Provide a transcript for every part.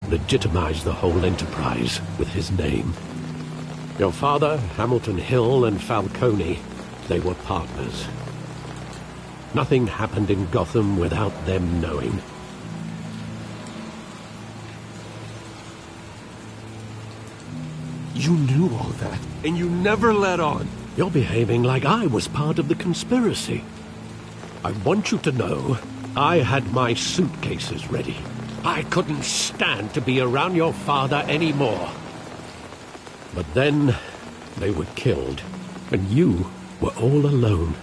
legitimized the whole enterprise with his name. Your father, Hamilton Hill, and Falcone, they were partners. Nothing happened in Gotham without them knowing. You knew all that, and you never let on. You're behaving like I was part of the conspiracy. I want you to know, I had my suitcases ready. I couldn't stand to be around your father anymore. But then, they were killed, and you were all alone.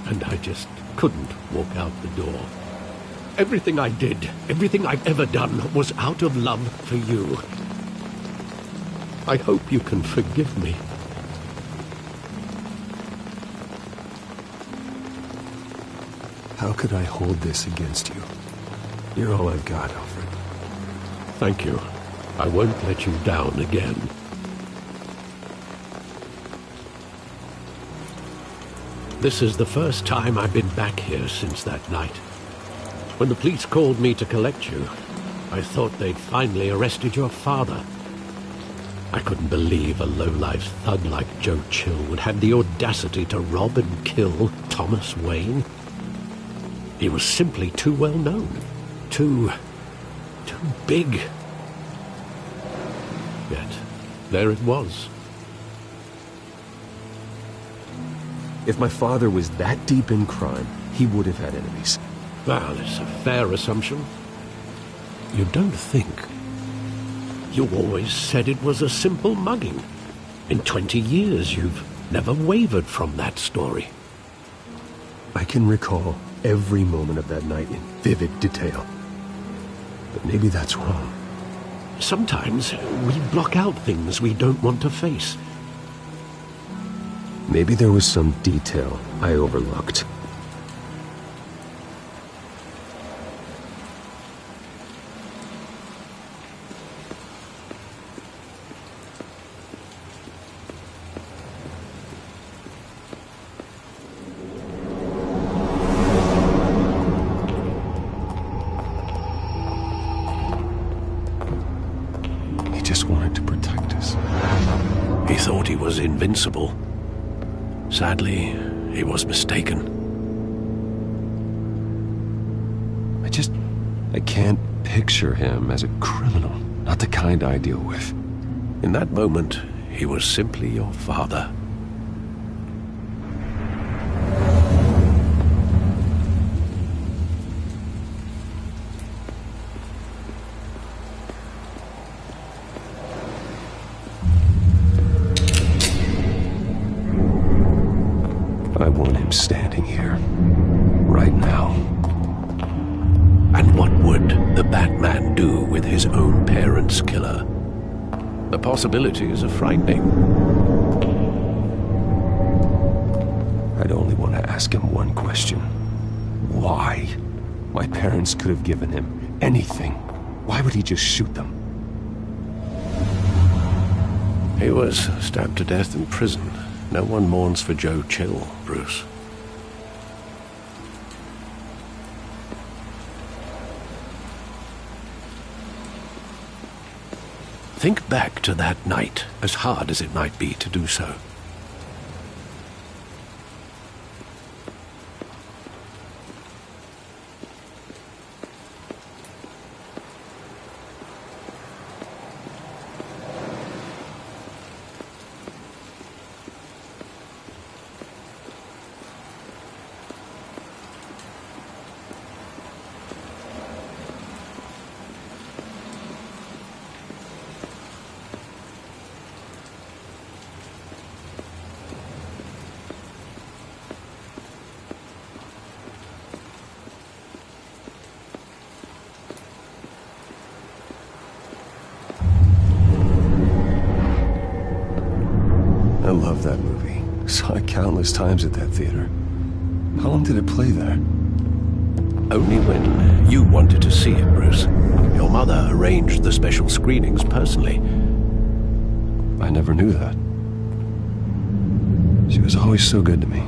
And I just couldn't walk out the door. Everything I did, everything I've ever done, was out of love for you. I hope you can forgive me. How could I hold this against you? You're all I've got, Alfred. Thank you. I won't let you down again. This is the first time I've been back here since that night. When the police called me to collect you, I thought they'd finally arrested your father. I couldn't believe a low-life thug like Joe Chill would have the audacity to rob and kill Thomas Wayne. He was simply too well known. Too big. Yet, there it was. If my father was that deep in crime, he would have had enemies. Well, it's a fair assumption. You don't think. You always said it was a simple mugging. In 20 years, you've never wavered from that story. I can recall every moment of that night in vivid detail. But maybe that's wrong. Sometimes we block out things we don't want to face. Maybe there was some detail I overlooked. He just wanted to protect us. He thought he was invincible. Sadly, he was mistaken. I can't picture him as a criminal. Not the kind I deal with. In that moment, he was simply your father. I want him standing here, right now. And what would the Batman do with his own parents' killer? The possibilities are frightening. I'd only want to ask him one question. Why? My parents could have given him anything. Why would he just shoot them? He was stabbed to death in prison. No one mourns for Joe Chill, Bruce. Think back to that night, as hard as it might be to do so. I love that movie. Saw it countless times at that theater. How long did it play there? Only when you wanted to see it, Bruce. Your mother arranged the special screenings personally. I never knew that. She was always so good to me.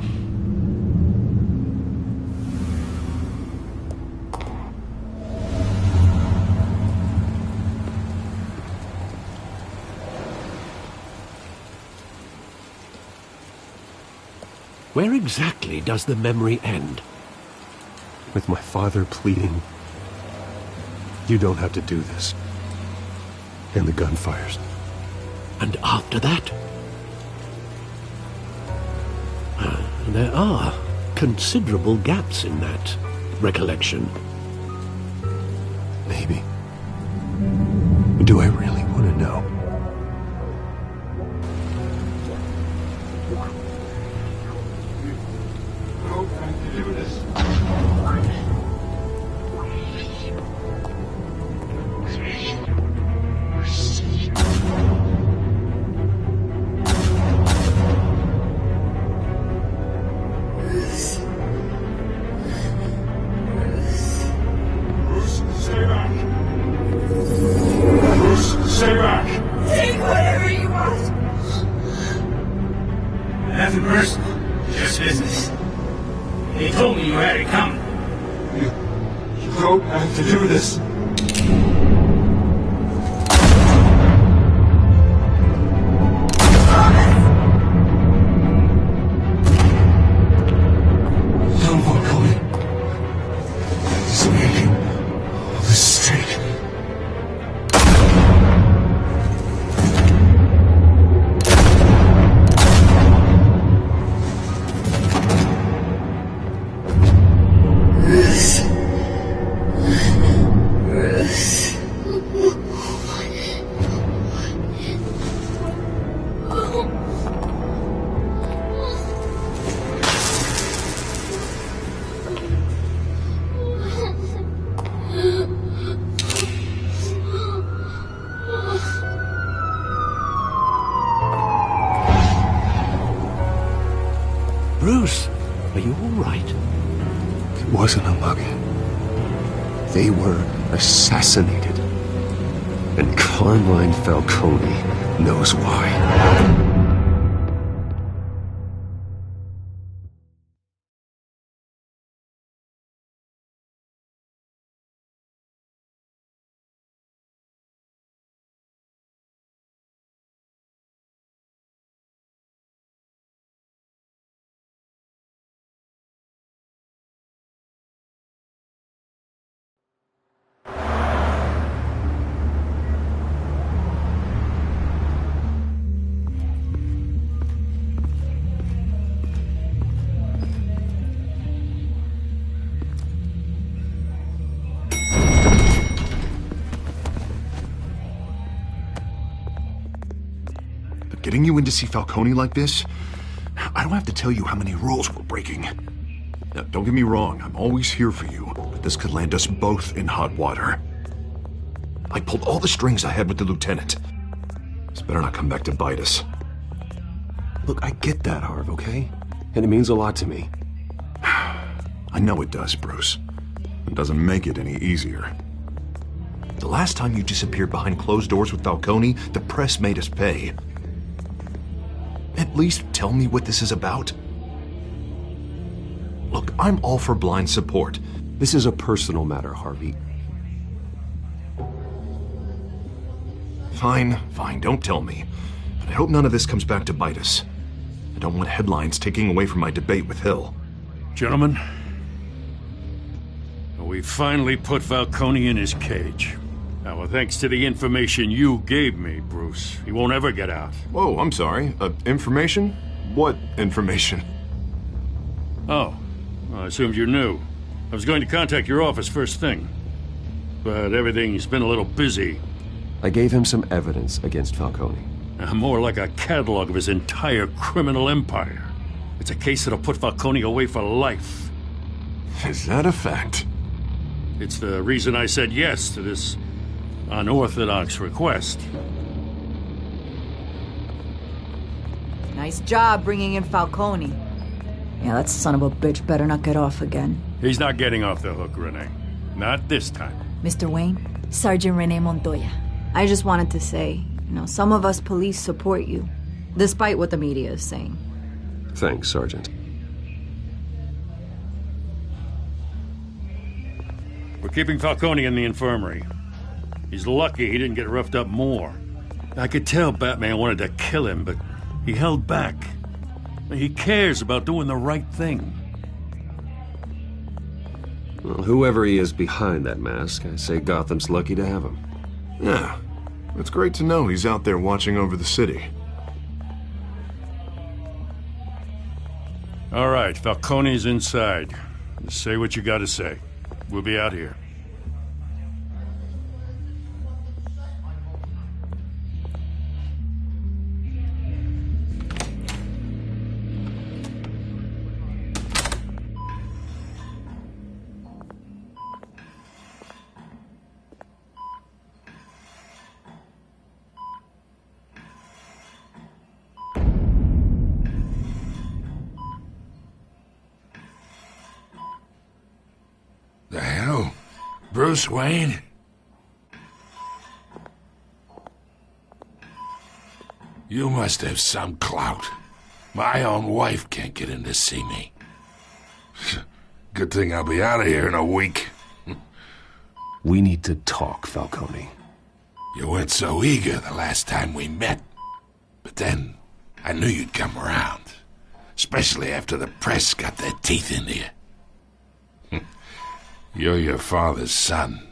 Where exactly does the memory end? With my father pleading, "You don't have to do this." And the gunfires. And after that? There are considerable gaps in that recollection. Maybe. Do I really want to know? Bruce, are you all right? It wasn't a mug. They were assassinated. And Carmine Falcone knows why. Getting you in to see Falcone like this? I don't have to tell you how many rules we're breaking. Now, don't get me wrong, I'm always here for you, but this could land us both in hot water. I pulled all the strings I had with the lieutenant. This better not come back to bite us. Look, I get that, Harv, okay? And it means a lot to me. I know it does, Bruce. It doesn't make it any easier. The last time you disappeared behind closed doors with Falcone, the press made us pay. At least tell me what this is about. Look, I'm all for blind support. This is a personal matter, Harvey. Fine, don't tell me. But I hope none of this comes back to bite us. I don't want headlines taking away from my debate with Hill. Gentlemen, we finally put Falcone in his cage. Now, thanks to the information you gave me, Bruce, he won't ever get out. Whoa, I'm sorry. Information? What information? Oh, well, I assumed you knew. I was going to contact your office first thing. But everything's been a little busy. I gave him some evidence against Falcone. More like a catalog of his entire criminal empire. It's a case that'll put Falcone away for life. Is that a fact? It's the reason I said yes to this unorthodox request. Nice job bringing in Falcone. Yeah, that son of a bitch better not get off again. He's not getting off the hook, Renee. Not this time. Mr. Wayne, Sergeant Renee Montoya. I just wanted to say, some of us police support you, despite what the media is saying. Thanks, Sergeant. We're keeping Falcone in the infirmary. He's lucky he didn't get roughed up more. I could tell Batman wanted to kill him, but he held back. He cares about doing the right thing. Well, whoever he is behind that mask, I say Gotham's lucky to have him. Yeah, it's great to know he's out there watching over the city. All right, Falcone's inside. Just say what you gotta say. We'll be out here. The hell? Bruce Wayne? You must have some clout. My own wife can't get in to see me. Good thing I'll be out of here in a week. We need to talk, Falcone. You weren't so eager the last time we met. But then, I knew you'd come around. Especially after the press got their teeth into you. You're your father's son.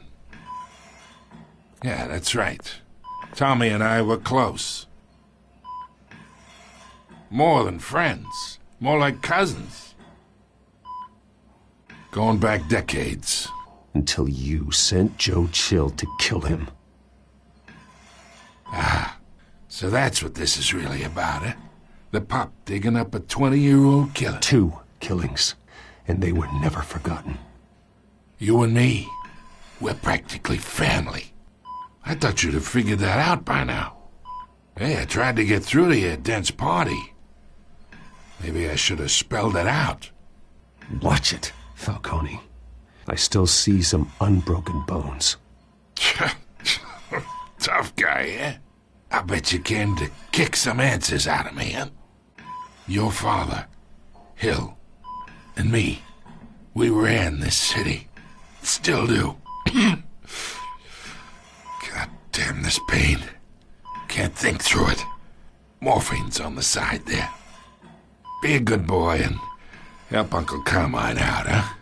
Yeah, that's right. Tommy and I were close. More than friends. More like cousins. Going back decades. Until you sent Joe Chill to kill him. Ah, so that's what this is really about, eh? The pup digging up a 20-year-old killer. 2 killings, and they were never forgotten. You and me, we're practically family. I thought you'd have figured that out by now. Hey, I tried to get through to your dense party. Maybe I should have spelled it out. Watch it, Falcone. I still see some unbroken bones. Tough guy, eh? I bet you came to kick some answers out of me, huh? Your father, Hill, and me, we ran this city. Still do. God damn this pain. Can't think through it. Morphine's on the side there. Be a good boy and help Uncle Carmine out, huh?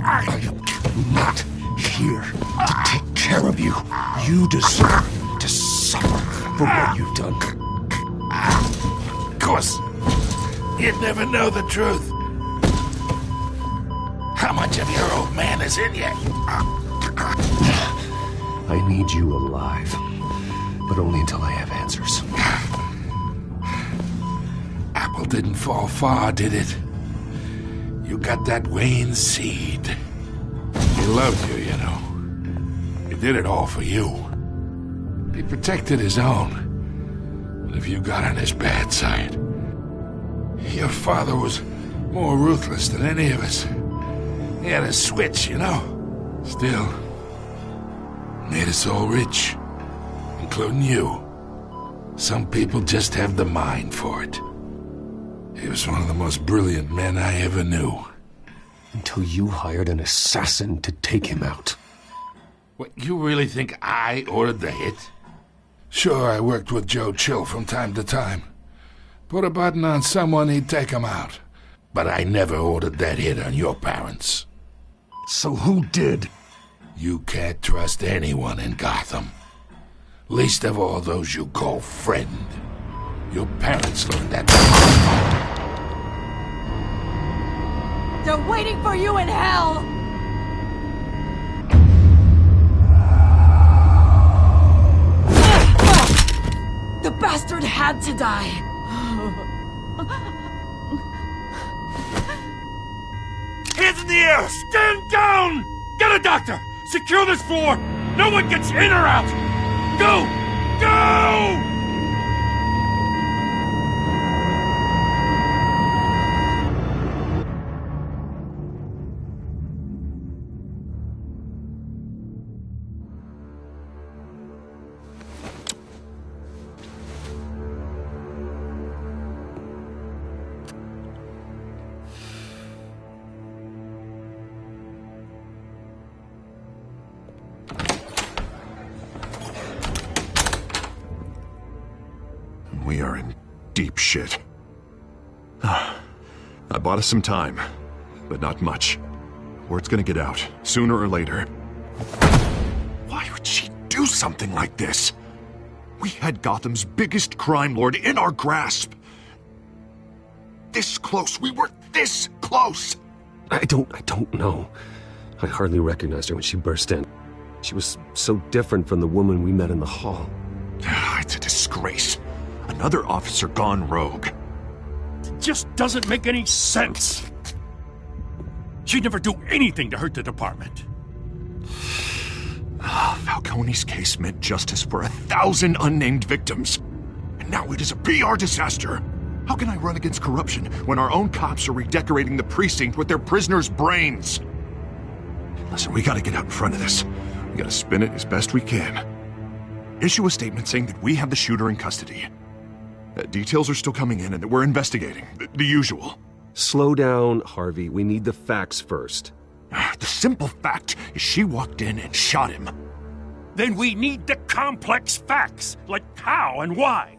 I am not here to take care of you. You deserve to suffer for what you've done. Of course, you'd never know the truth. How much of your old man is in you? I need you alive, but only until I have answers. Apple didn't fall far, did it? You got that Wayne seed. He loved you, you know. He did it all for you. He protected his own. But if you got on his bad side, your father was more ruthless than any of us. He had a switch, you know. Still, made us all rich, including you. Some people just have the mind for it. He was one of the most brilliant men I ever knew. Until you hired an assassin to take him out. What, you really think I ordered the hit? Sure, I worked with Joe Chill from time to time. Put a button on someone, he'd take him out. But I never ordered that hit on your parents. So who did? You can't trust anyone in Gotham. Least of all those you call friend. Your parents learned that. They're waiting for you in hell! The bastard had to die! Hands in the air! Stand down! Get a doctor! Secure this floor! No one gets in or out! Go! Go! We are in deep shit. I bought us some time, but not much. Word's gonna get out, sooner or later. Why would she do something like this? We had Gotham's biggest crime lord in our grasp. This close. We were this close. I don't know. I hardly recognized her when she burst in. She was so different from the woman we met in the hall. It's a disgrace. Another officer gone rogue. It just doesn't make any sense. She'd never do anything to hurt the department. Falcone's case meant justice for 1,000 unnamed victims. And now it is a PR disaster. How can I run against corruption when our own cops are redecorating the precinct with their prisoners' brains? Listen, we gotta get out in front of this. We gotta spin it as best we can. Issue a statement saying that we have the shooter in custody. Details are still coming in and that we're investigating. The usual. Slow down, Harvey. We need the facts first. The simple fact is she walked in and shot him. Then we need the complex facts, like how and why.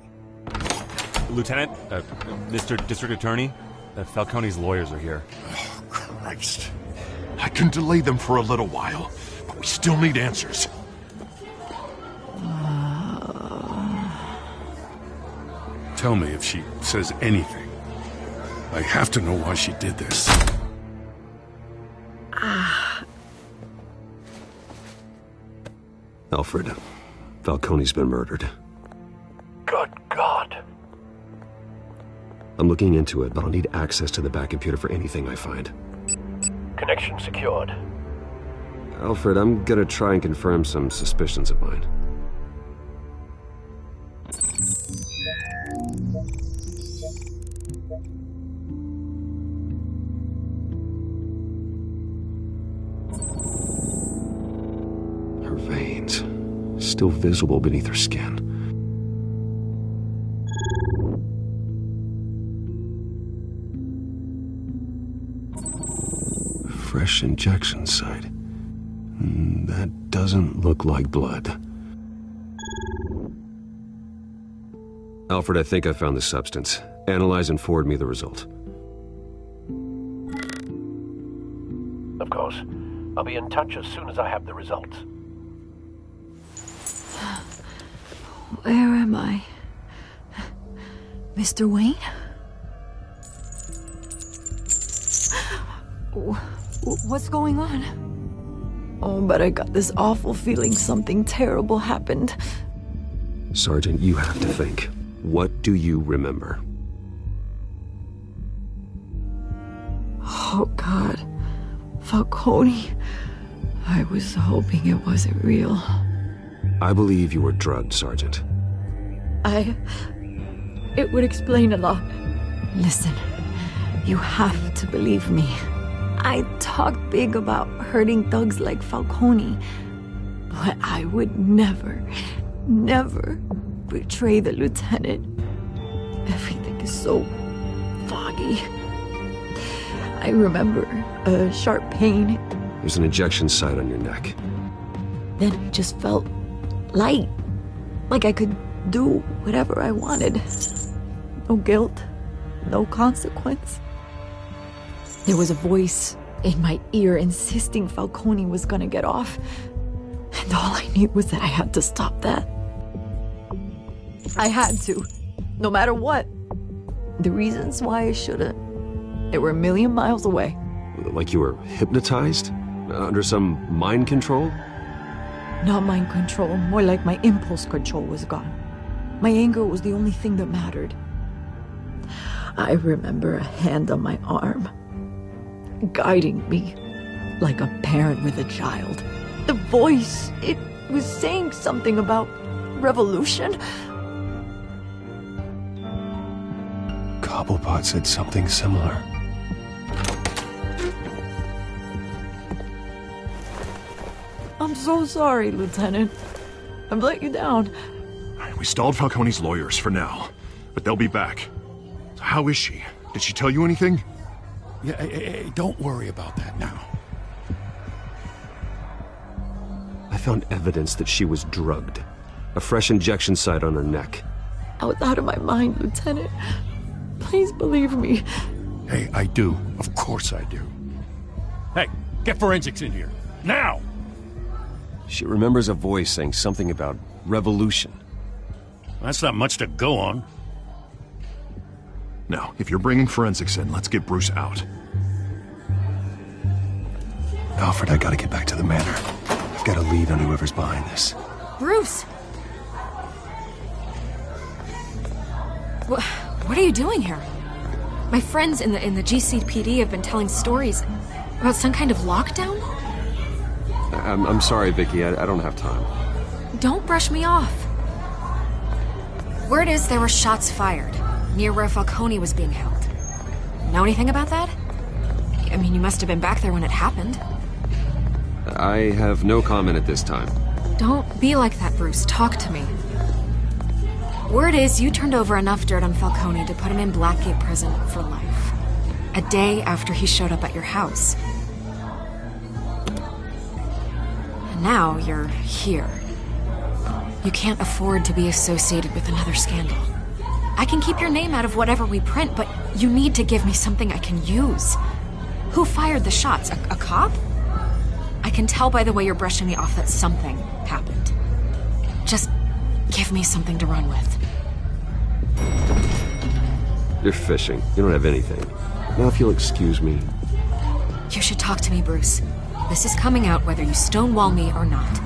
Lieutenant, Mr. District Attorney, Falcone's lawyers are here. Oh, Christ. I can delay them for a little while, but we still need answers. Tell me if she says anything. I have to know why she did this. Alfred, Falcone's been murdered. Good God. I'm looking into it, but I'll need access to the back computer for anything I find. Connection secured. Alfred, I'm gonna try and confirm some suspicions of mine. Her veins, still visible beneath her skin. Fresh injection site. That doesn't look like blood. Alfred, I think I found the substance. Analyze and forward me the result. Of course. I'll be in touch as soon as I have the results. Where am I? Mr. Wayne? What's going on? Oh, but I got this awful feeling something terrible happened. Sergeant, you have to think. What do you remember? Oh, God. Falcone. I was hoping it wasn't real. I believe you were drugged, Sergeant. It would explain a lot. Listen, you have to believe me. I talk big about hurting thugs like Falcone, but I would never betray the lieutenant. Everything is so foggy. I remember a sharp pain. There's an injection site on your neck. Then I just felt light, like I could do whatever I wanted. No guilt, no consequence. There was a voice in my ear insisting Falcone was gonna get off. And all I knew was that I had to stop that. I had to, no matter what. The reasons why I shouldn't, they were a million miles away. Like you were hypnotized? Under some mind control? Not mind control, more like my impulse control was gone. My anger was the only thing that mattered. I remember a hand on my arm, guiding me like a parent with a child. The voice, it was saying something about revolution. Cobblepot said something similar. I'm so sorry, Lieutenant. I've let you down. We stalled Falcone's lawyers for now, but they'll be back. So how is she? Did she tell you anything? Yeah, hey, don't worry about that now. I found evidence that she was drugged. A fresh injection site on her neck. I was out of my mind, Lieutenant. Please believe me. Hey, I do. Of course I do. Hey, get forensics in here. Now! She remembers a voice saying something about revolution. That's not much to go on. Now, if you're bringing forensics in, let's get Bruce out. Alfred, I gotta get back to the manor. I've got a lead on whoever's behind this. Bruce! What are you doing here? My friends in the GCPD have been telling stories about some kind of lockdown? I'm sorry, Vicky. I don't have time. Don't brush me off. Word is there were shots fired near where Falcone was being held. Know anything about that? I mean, you must have been back there when it happened. I have no comment at this time. Don't be like that, Bruce. Talk to me. Word is you turned over enough dirt on Falcone to put him in Blackgate Prison for life. A day after he showed up at your house. And now you're here. You can't afford to be associated with another scandal. I can keep your name out of whatever we print, but you need to give me something I can use. Who fired the shots? A cop? I can tell by the way you're brushing me off that something happened. Just give me something to run with. You're fishing. You don't have anything. Now, if you'll excuse me. You should talk to me, Bruce. This is coming out whether you stonewall me or not.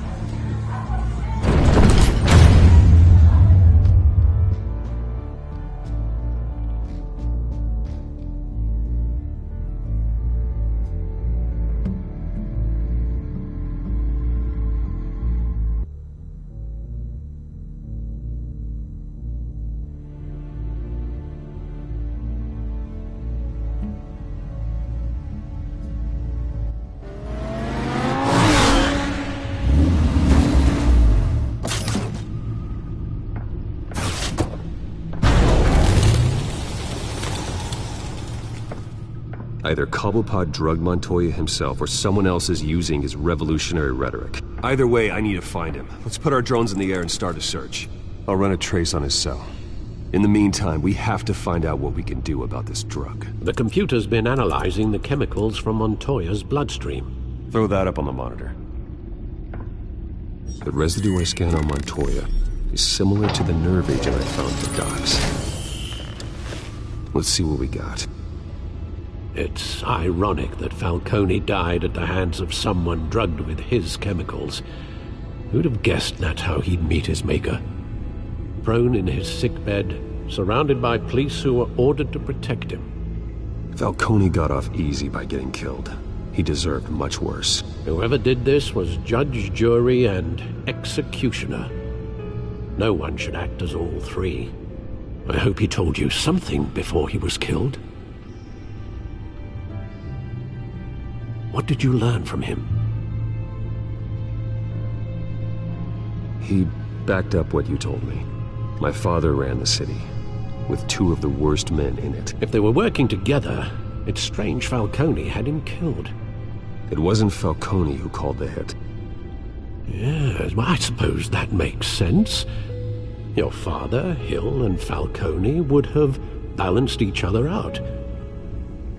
Either Cobblepot drugged Montoya himself or someone else is using his revolutionary rhetoric. Either way, I need to find him. Let's put our drones in the air and start a search. I'll run a trace on his cell. In the meantime, we have to find out what we can do about this drug. The computer's been analyzing the chemicals from Montoya's bloodstream. Throw that up on the monitor. The residue I scanned on Montoya is similar to the nerve agent I found at the docks. Let's see what we got. It's ironic that Falcone died at the hands of someone drugged with his chemicals. Who'd have guessed that's how he'd meet his maker? Prone in his sickbed, surrounded by police who were ordered to protect him. Falcone got off easy by getting killed. He deserved much worse. Whoever did this was judge, jury, and executioner. No one should act as all three. I hope he told you something before he was killed. What did you learn from him? He backed up what you told me. My father ran the city, with two of the worst men in it. If they were working together, it's strange Falcone had him killed. It wasn't Falcone who called the hit. Yes, well, I suppose that makes sense. Your father, Hill, and Falcone would have balanced each other out.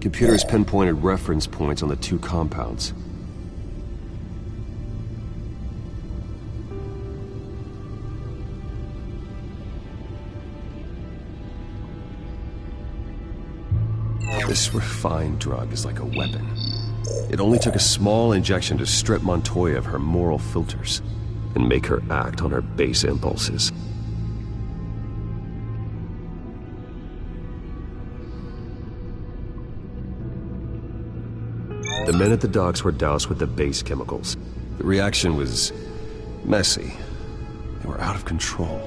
Computers pinpointed reference points on the two compounds. This refined drug is like a weapon. It only took a small injection to strip Montoya of her moral filters and make her act on her base impulses. The men at the docks were doused with the base chemicals. The reaction was messy. They were out of control.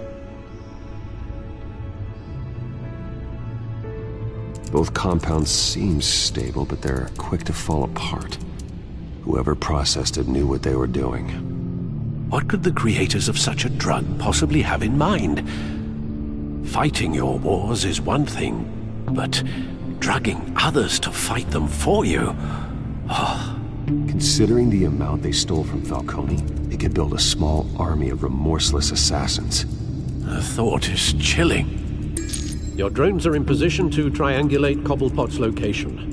Both compounds seem stable, but they're quick to fall apart. Whoever processed it knew what they were doing. What could the creators of such a drug possibly have in mind? Fighting your wars is one thing, but drugging others to fight them for you... Oh. Considering the amount they stole from Falcone, they could build a small army of remorseless assassins. The thought is chilling. Your drones are in position to triangulate Cobblepot's location.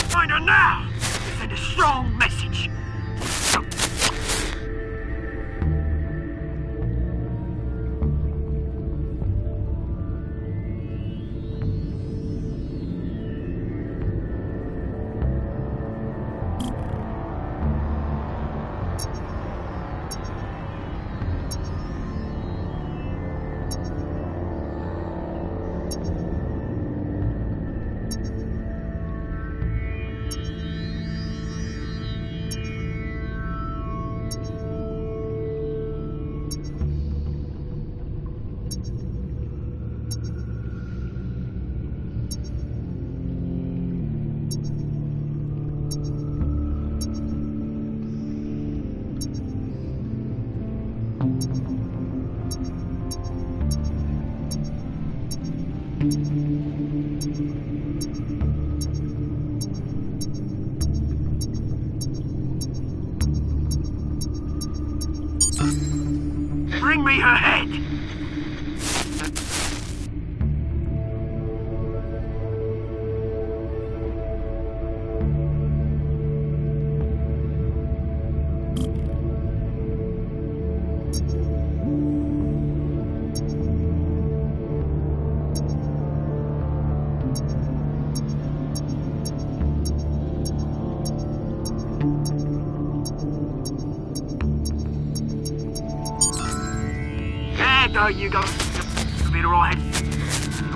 Find her now! Send a strong message. Bring me her head! There you go. You'll be alright.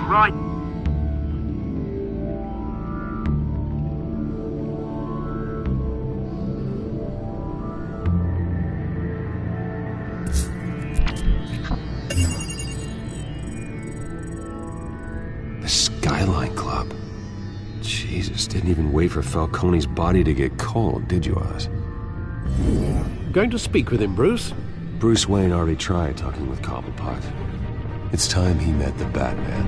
Alright. The Skyline Club. Jesus, didn't even wait for Falcone's body to get cold, did you, Oz? Going to speak with him, Bruce? Bruce Wayne already tried talking with Cobblepot. It's time he met the Batman.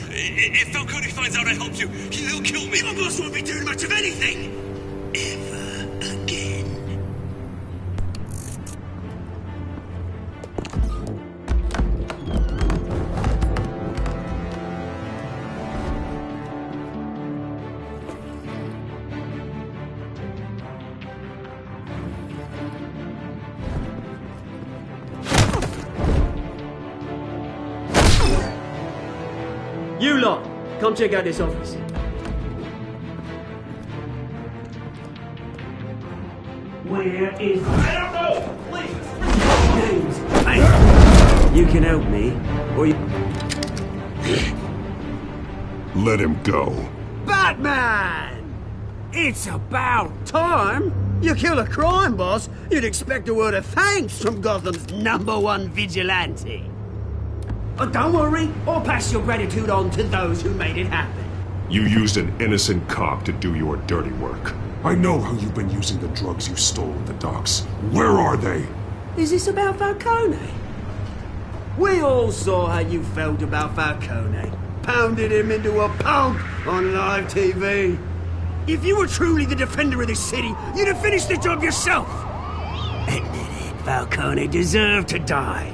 If Falcone finds out I helped you, he'll kill me. Your boss won't be doing much of anything. Ever again. You lot, come check out this office. Where is... I don't know! Please! James, hey! You can help me, or you... Let him go. Batman! It's about time! You kill a crime boss, you'd expect a word of thanks from Gotham's #1 vigilante. Oh, don't worry, I'll pass your gratitude on to those who made it happen. You used an innocent cop to do your dirty work. I know how you've been using the drugs you stole at the docks. Where are they? Is this about Falcone? We all saw how you felt about Falcone. Pounded him into a pulp on live TV. If you were truly the defender of this city, you'd have finished the job yourself. Admit it, Falcone deserved to die.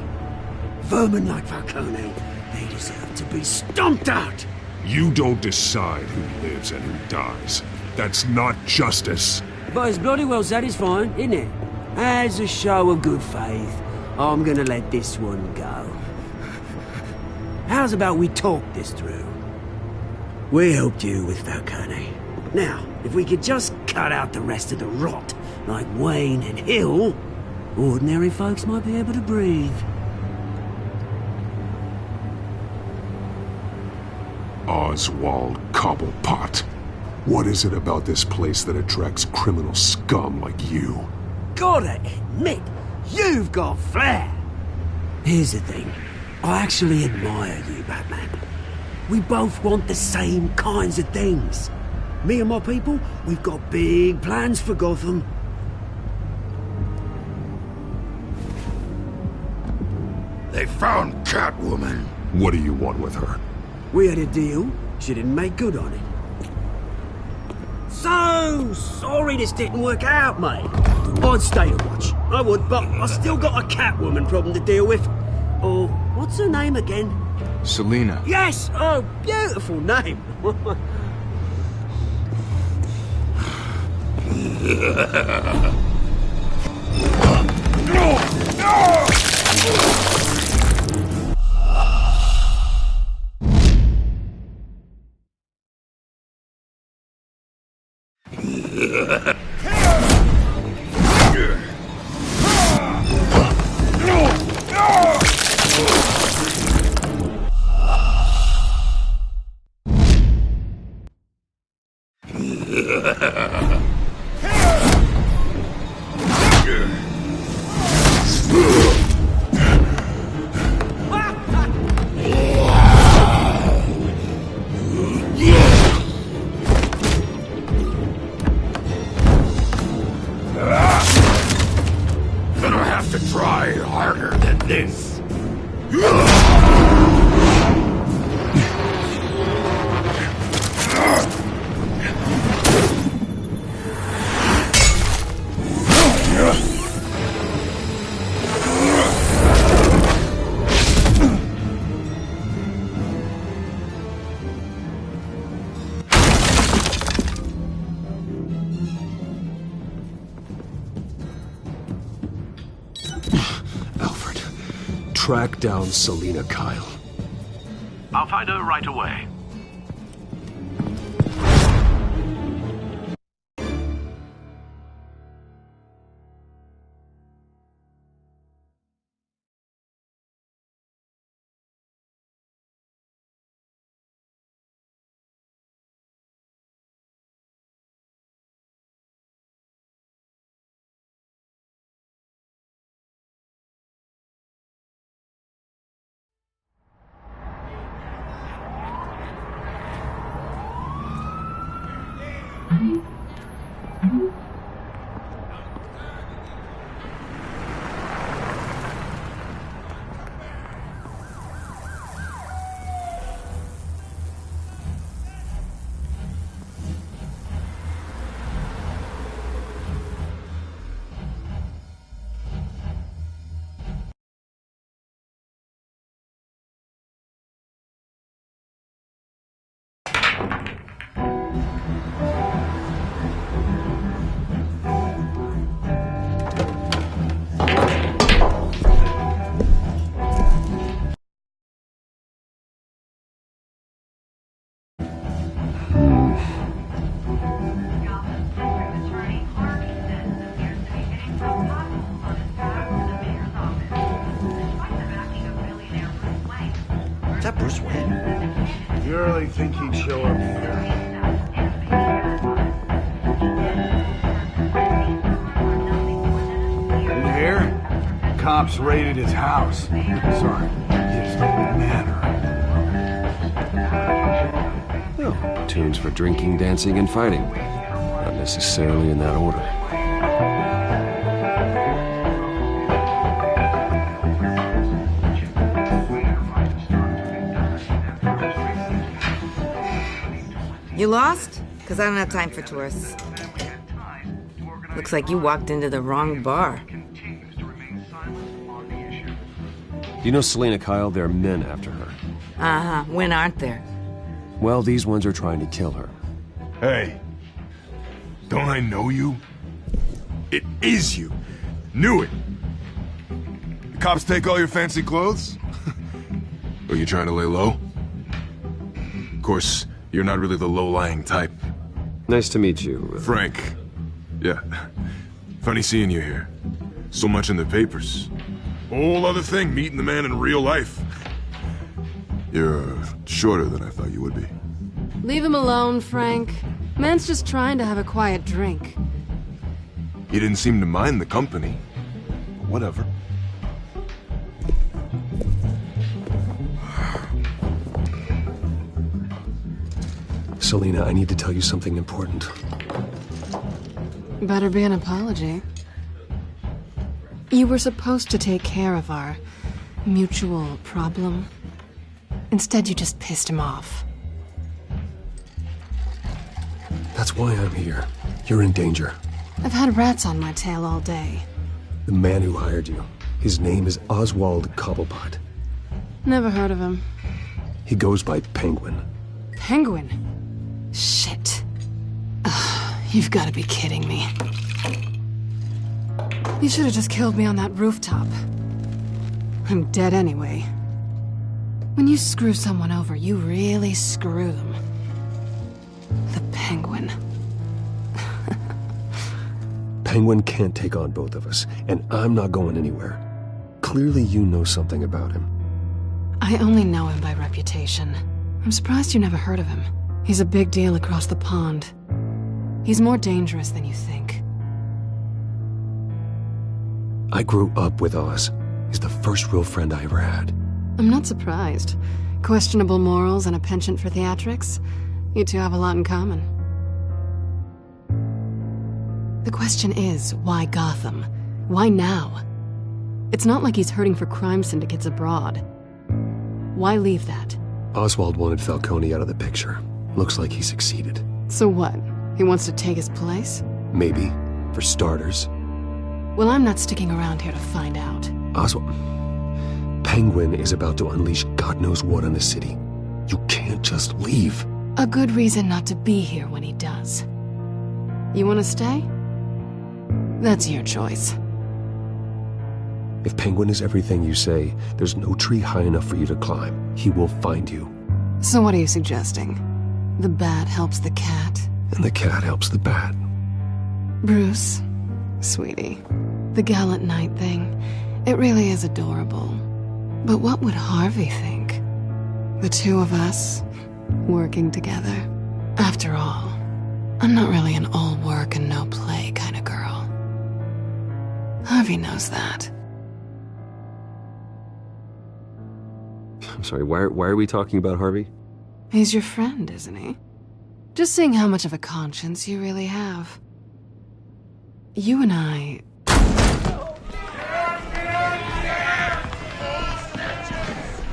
Vermin like Falcone, they deserve to be stomped out. You don't decide who lives and who dies. That's not justice. But it's bloody well satisfying, isn't it? As a show of good faith, I'm gonna let this one go. How's about we talk this through? We helped you with Falcone. Now, if we could just cut out the rest of the rot, like Wayne and Hill, ordinary folks might be able to breathe. Oswald Cobblepot. What is it about this place that attracts criminal scum like you? Gotta admit, you've got flair. Here's the thing. I actually admire you, Batman. We both want the same kinds of things. Me and my people, we've got big plans for Gotham. They found Catwoman. What do you want with her? We had a deal. She didn't make good on it. So sorry this didn't work out, mate. I'd stay to watch. I would, but I still got a Catwoman problem to deal with. Oh, what's her name again? Selina. Yes! Oh, beautiful name. Gonna have to try harder than this. Track down Selina Kyle. I'll find her right away. Is that Bruce Wayne? You really think he'd show up here? You hear? Cops raided his house. Sorry, his manor. Oh, platoons for drinking, dancing, and fighting. Not necessarily in that order. You lost? Because I don't have time for tourists. Looks like you walked into the wrong bar. You know Selena Kyle? There are men after her. Uh-huh. When aren't there? Well, these ones are trying to kill her. Hey. Don't I know you? It is you. Knew it. The cops take all your fancy clothes? Are you trying to lay low? Of course, you're not really the low-lying type. Nice to meet you. Frank. Yeah. Funny seeing you here. So much in the papers. Whole other thing, meeting the man in real life. You're shorter than I thought you would be. Leave him alone, Frank. Man's just trying to have a quiet drink. He didn't seem to mind the company. Whatever. Selena, I need to tell you something important. Better be an apology. You were supposed to take care of our mutual problem. Instead, you just pissed him off. That's why I'm here. You're in danger. I've had rats on my tail all day. The man who hired you. His name is Oswald Cobblepot. Never heard of him. He goes by Penguin. Penguin? Shit. Ugh, you've got to be kidding me. You should have just killed me on that rooftop. I'm dead anyway. When you screw someone over, you really screw them. The Penguin. Penguin can't take on both of us, and I'm not going anywhere. Clearly you know something about him. I only know him by reputation. I'm surprised you never heard of him. He's a big deal across the pond. He's more dangerous than you think. I grew up with Oz. He's the first real friend I ever had. I'm not surprised. Questionable morals and a penchant for theatrics. You two have a lot in common. The question is, why Gotham? Why now? It's not like he's hurting for crime syndicates abroad. Why leave that? Oswald wanted Falcone out of the picture. Looks like he succeeded. So what? He wants to take his place? Maybe. For starters. Well, I'm not sticking around here to find out. Oswald... Penguin is about to unleash God knows what on the city. You can't just leave. A good reason not to be here when he does. You want to stay? That's your choice. If Penguin is everything you say, there's no tree high enough for you to climb. He will find you. So what are you suggesting? The bat helps the cat? And the cat helps the bat. Bruce, sweetie, the gallant knight thing, it really is adorable. But what would Harvey think? The two of us, working together. After all, I'm not really an all work and no play kind of girl. Harvey knows that. I'm sorry, why are we talking about Harvey? He's your friend, isn't he? Just seeing how much of a conscience you really have. You and I...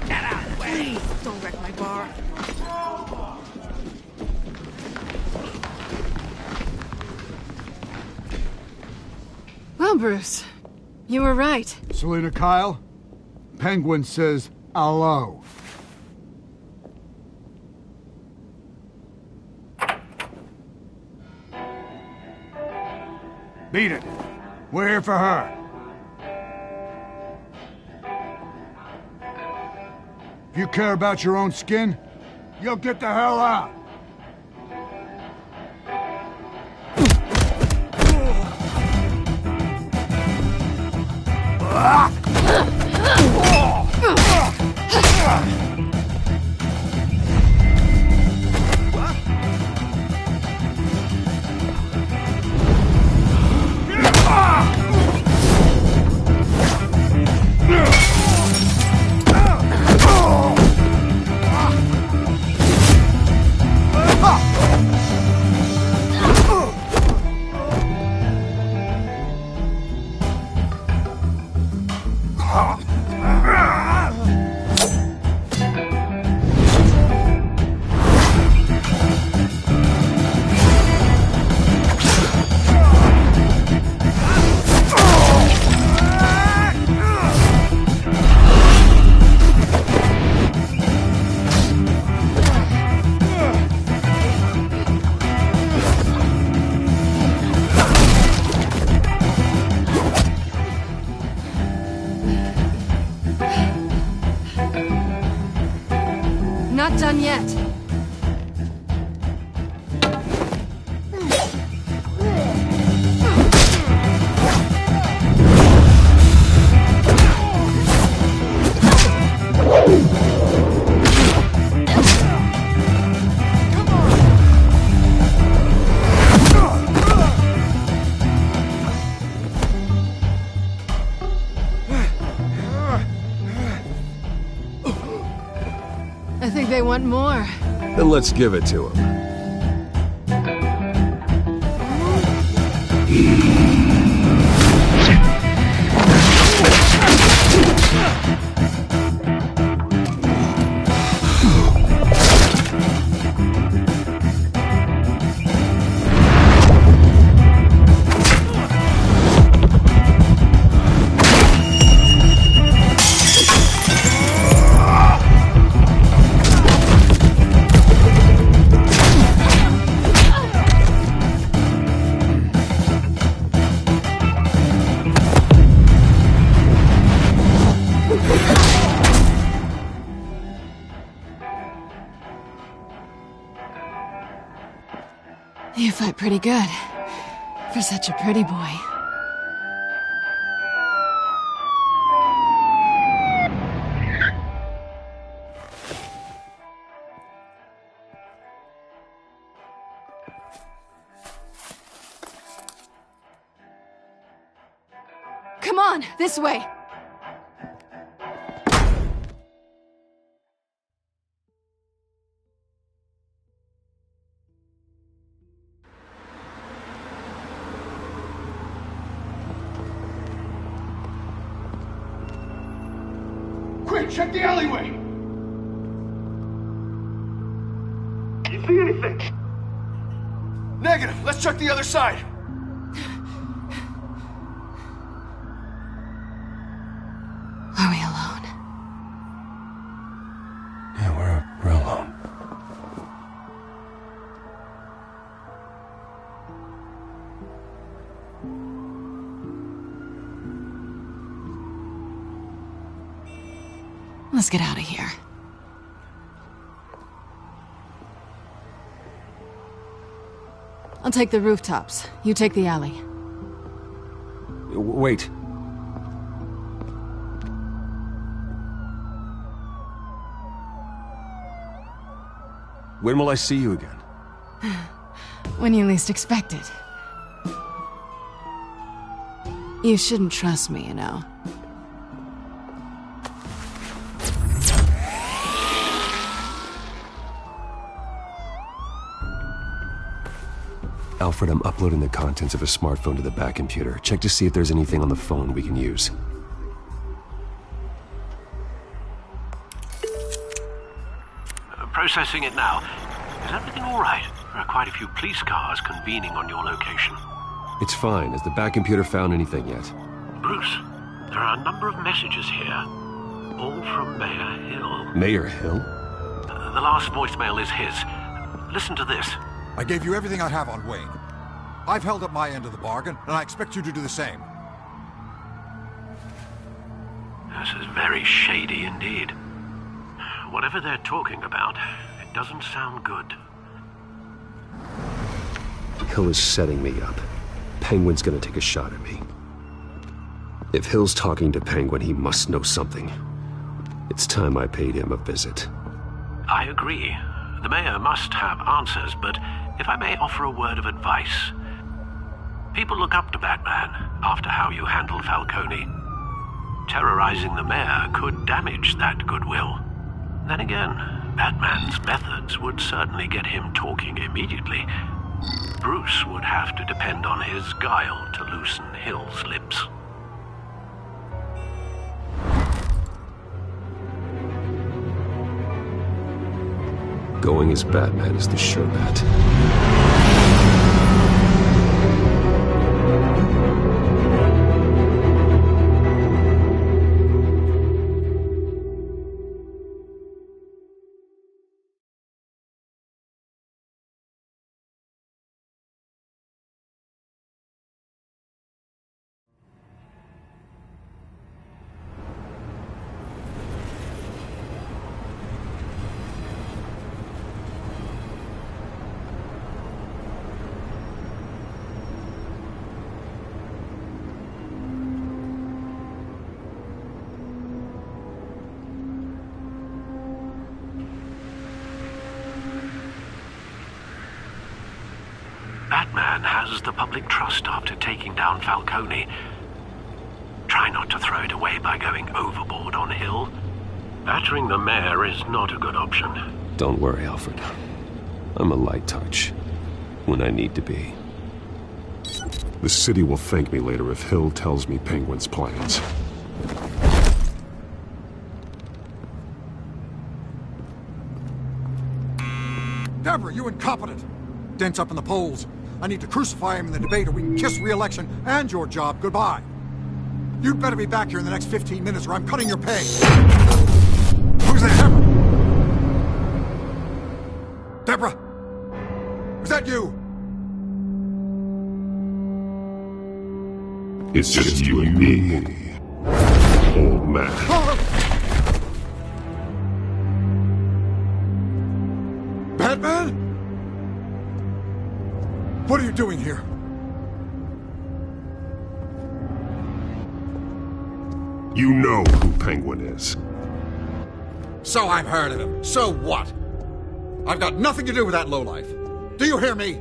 Get out of the way! Please, don't wreck my bar. Well, Bruce, you were right. Selena Kyle, Penguin says hello. Beat it. We're here for her. If you care about your own skin, you'll get the hell out. want more? Then let's give it to him. You fight pretty good. For such a pretty boy. Come on, this way! Quick, check the alleyway! You see anything? Negative. Let's check the other side. Are we alone? Yeah, we're alone. Let's get out of here. I'll take the rooftops. You take the alley. Wait. When will I see you again? When you least expect it. You shouldn't trust me, you know. Alfred, I'm uploading the contents of a smartphone to the back computer. Check to see if there's anything on the phone we can use. Processing it now. Is everything all right? There are quite a few police cars convening on your location. It's fine. Has the back computer found anything yet? Bruce, there are a number of messages here. All from Mayor Hill. Mayor Hill? The last voicemail is his. Listen to this. I gave you everything I have on Wayne. I've held up my end of the bargain, and I expect you to do the same. This is very shady indeed. Whatever they're talking about, it doesn't sound good. Hill is setting me up. Penguin's gonna take a shot at me. If Hill's talking to Penguin, he must know something. It's time I paid him a visit. I agree. The mayor must have answers, but if I may offer a word of advice. People look up to Batman after how you handled Falcone. Terrorizing the mayor could damage that goodwill. Then again, Batman's methods would certainly get him talking immediately. Bruce would have to depend on his guile to loosen Hill's lips. Going as Batman is the sure bet. Batman has the public trust after taking down Falcone. Try not to throw it away by going overboard on Hill. Battering the mayor is not a good option. Don't worry, Alfred. I'm a light touch. When I need to be. The city will thank me later if Hill tells me Penguin's plans. Deborah, you incompetent! Dent's up in the polls. I need to crucify him in the debate or we can kiss re-election and your job goodbye. You'd better be back here in the next 15 minutes or I'm cutting your pay. Who's there? Deborah! Was that you? It's just you and me, old man. Batman? What are you doing here? You know who Penguin is. So I've heard of him. So what? I've got nothing to do with that lowlife. Do you hear me?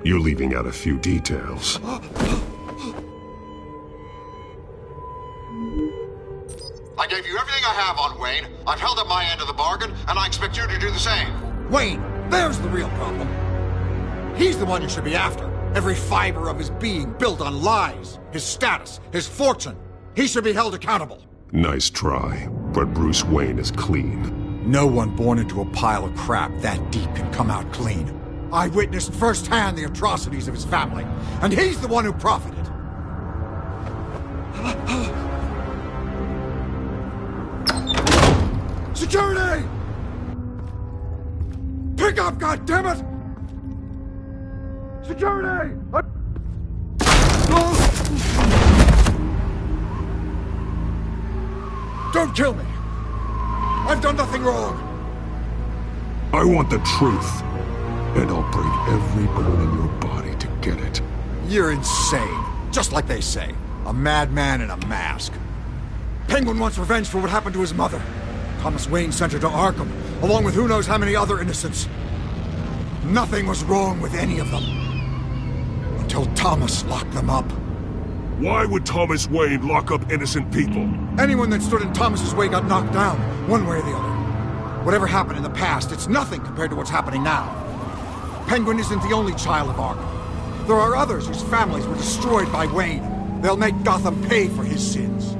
You're leaving out a few details. I gave you everything I have on Wayne. I've held up my end of the bargain, and I expect you to do the same. Wayne, there's the real problem. He's the one you should be after. Every fiber of his being built on lies. His status, his fortune. He should be held accountable. Nice try, but Bruce Wayne is clean. No one born into a pile of crap that deep can come out clean. I witnessed firsthand the atrocities of his family, and he's the one who profited. Security! Pick up, goddammit! Security! Don't kill me! I've done nothing wrong! I want the truth, and I'll break every bone in your body to get it. You're insane. Just like they say. A madman in a mask. Penguin wants revenge for what happened to his mother. Thomas Wayne sent her to Arkham, along with who knows how many other innocents. Nothing was wrong with any of them. Until Thomas locked them up. Why would Thomas Wayne lock up innocent people? Anyone that stood in Thomas's way got knocked down, one way or the other. Whatever happened in the past, it's nothing compared to what's happening now. Penguin isn't the only child of Arkham. There are others whose families were destroyed by Wayne. They'll make Gotham pay for his sins.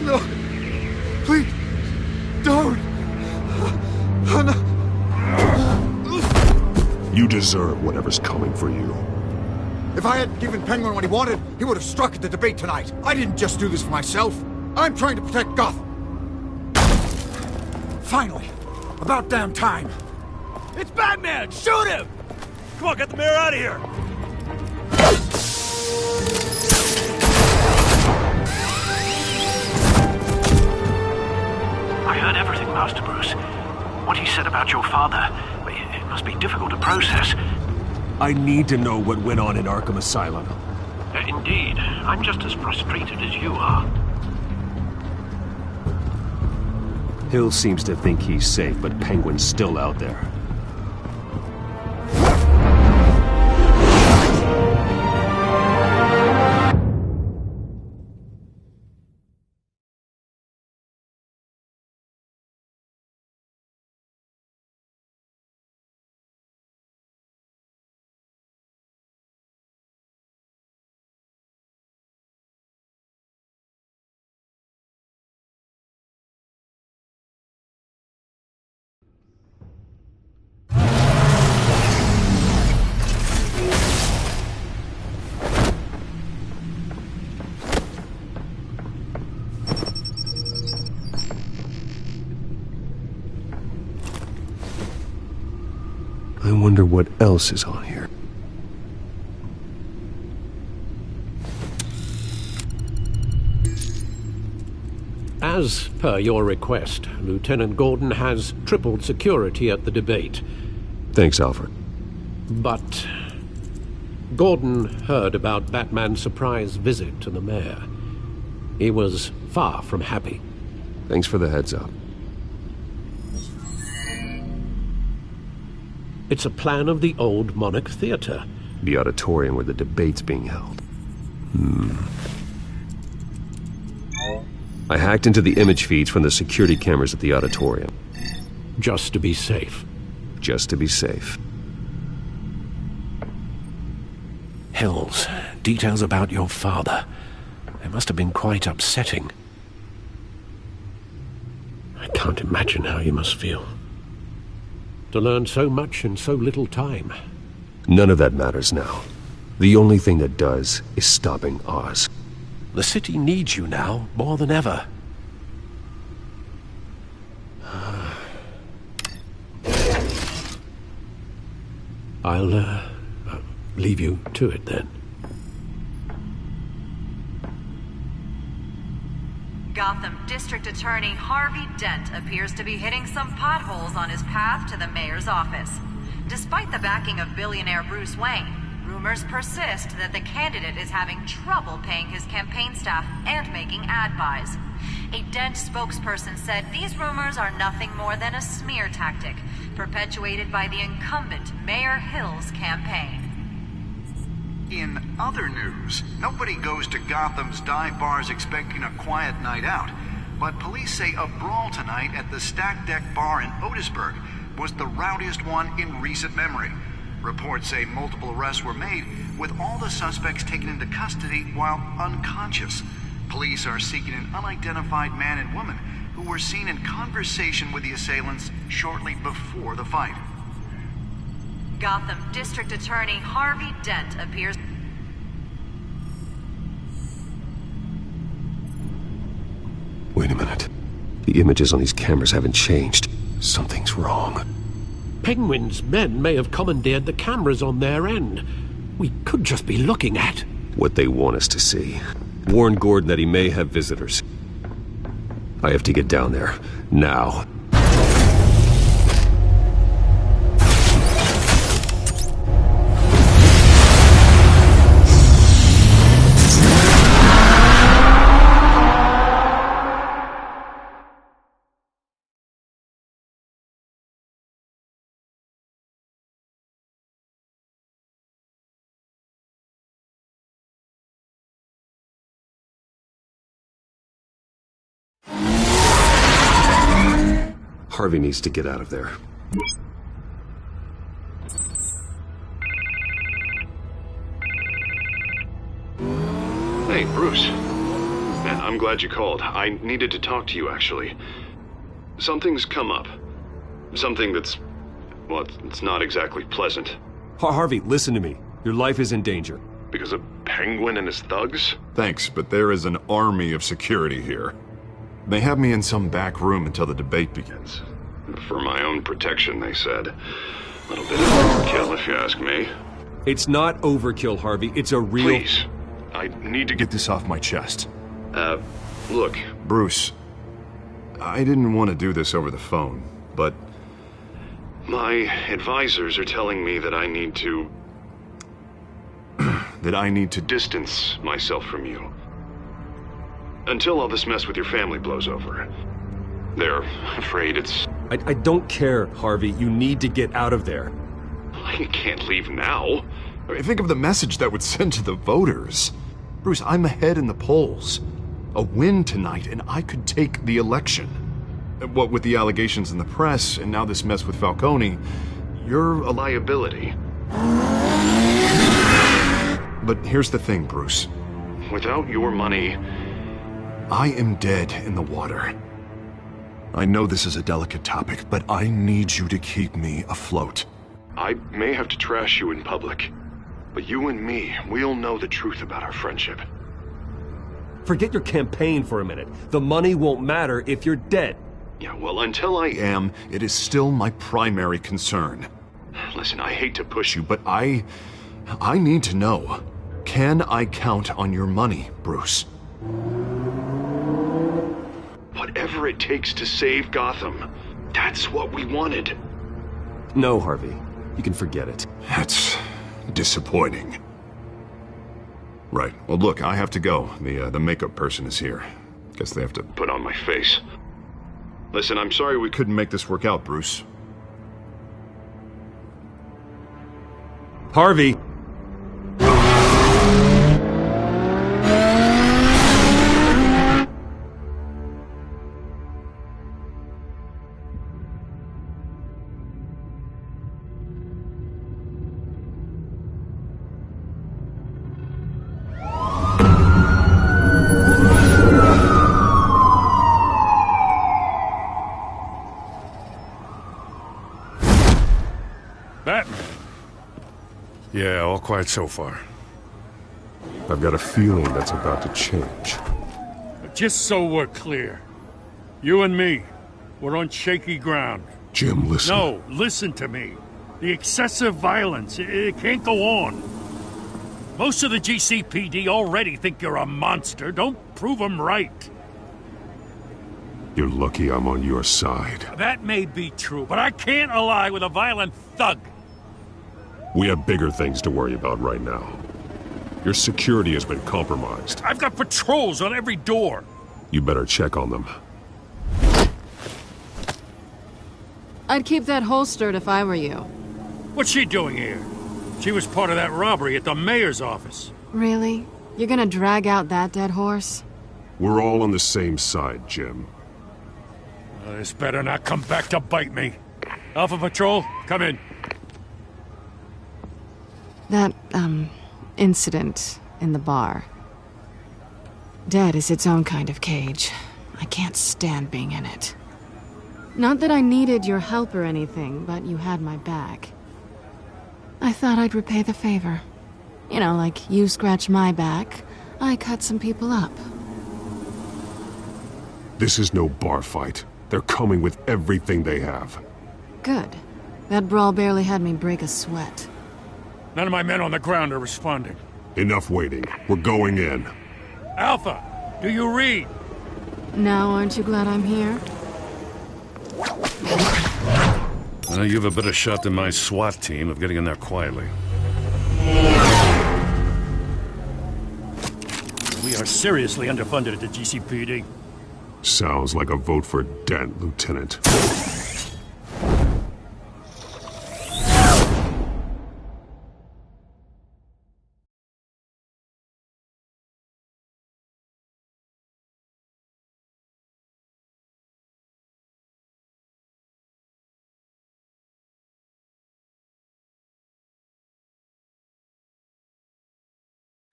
No. Please. Don't. No. You deserve whatever's coming for you. If I had given Penguin what he wanted, he would have struck at the debate tonight. I didn't just do this for myself. I'm trying to protect Gotham. Finally. About damn time. It's Batman! Shoot him! Come on, get the mayor out of here! I heard everything, Master Bruce. What he said about your father, it must be difficult to process. I need to know what went on in Arkham Asylum. Indeed. I'm just as frustrated as you are. Hill seems to think he's safe, but Penguin's still out there. I wonder what else is on here. As per your request, Lieutenant Gordon has tripled security at the debate. Thanks, Alfred. But Gordon heard about Batman's surprise visit to the mayor. He was far from happy. Thanks for the heads up. It's a plan of the old Monarch Theater. The auditorium where the debate's being held. I hacked into the image feeds from the security cameras at the auditorium. Just to be safe. Just to be safe. Hills, details about your father. They must have been quite upsetting. I can't imagine how you must feel. To learn so much in so little time. None of that matters now. The only thing that does is stopping Oz. The city needs you now, more than ever. I'll leave you to it then. Gotham District Attorney Harvey Dent appears to be hitting some potholes on his path to the mayor's office. Despite the backing of billionaire Bruce Wayne, rumors persist that the candidate is having trouble paying his campaign staff and making ad buys. A Dent spokesperson said these rumors are nothing more than a smear tactic, perpetuated by the incumbent Mayor Hill's campaign. In other news, nobody goes to Gotham's dive bars expecting a quiet night out, but police say a brawl tonight at the Stack Deck Bar in Otisburg was the rowdiest one in recent memory. Reports say multiple arrests were made, with all the suspects taken into custody while unconscious. Police are seeking an unidentified man and woman who were seen in conversation with the assailants shortly before the fight. Gotham District Attorney Harvey Dent appears... Wait a minute. The images on these cameras haven't changed. Something's wrong. Penguin's men may have commandeered the cameras on their end. We could just be looking at... what they want us to see. Warn Gordon that he may have visitors. I have to get down there. Now. Harvey needs to get out of there. Hey, Bruce. Man, I'm glad you called. I needed to talk to you, actually. Something's come up. Something that's... well, it's not exactly pleasant. Harvey, listen to me. Your life is in danger. Because of Penguin and his thugs? Thanks, but there is an army of security here. They have me in some back room until the debate begins. For my own protection, they said. A little bit of overkill, if you ask me. It's not overkill, Harvey. It's a real... Please. I need to get this off my chest. Look. Bruce, I didn't want to do this over the phone, but... my advisors are telling me that I need to... that I need to distance myself from you. Until all this mess with your family blows over. They're afraid it's... I don't care, Harvey. You need to get out of there. I can't leave now. I mean, think of the message that would send to the voters. Bruce, I'm ahead in the polls. A win tonight, and I could take the election. What with the allegations in the press, and now this mess with Falcone, you're a liability. But here's the thing, Bruce. Without your money... I am dead in the water. I know this is a delicate topic, but I need you to keep me afloat. I may have to trash you in public, but you and me, we'll know the truth about our friendship. Forget your campaign for a minute. The money won't matter if you're dead. Yeah, well, until I am, it is still my primary concern. Listen, I hate to push you, but I need to know. Can I count on your money, Bruce? Whatever it takes to save Gotham. That's what we wanted. No, Harvey. You can forget it. That's disappointing. Right. Well, look, I have to go. The makeup person is here. Guess they have to put on my face. Listen, I'm sorry we couldn't make this work out, Bruce. Harvey! Batman. Yeah, all quiet so far. I've got a feeling that's about to change. Just so we're clear, you and me, we're on shaky ground. Jim, listen. No, listen to me. The excessive violence, it can't go on. Most of the GCPD already think you're a monster. Don't prove them right. You're lucky I'm on your side. That may be true, but I can't ally with a violent thug. We have bigger things to worry about right now. Your security has been compromised. I've got patrols on every door. You better check on them. I'd keep that holstered if I were you. What's she doing here? She was part of that robbery at the mayor's office. Really? You're gonna drag out that dead horse? We're all on the same side, Jim. This better not come back to bite me. Alpha Patrol, come in. That, incident in the bar. Dead is its own kind of cage. I can't stand being in it. Not that I needed your help or anything, but you had my back. I thought I'd repay the favor. You know, like you scratch my back, I cut some people up. This is no bar fight. They're coming with everything they have. Good. That brawl barely had me break a sweat. None of my men on the ground are responding. Enough waiting. We're going in. Alpha, do you read? Now aren't you glad I'm here? You have a better shot than my SWAT team of getting in there quietly. We are seriously underfunded at the GCPD. Sounds like a vote for Dent, Lieutenant.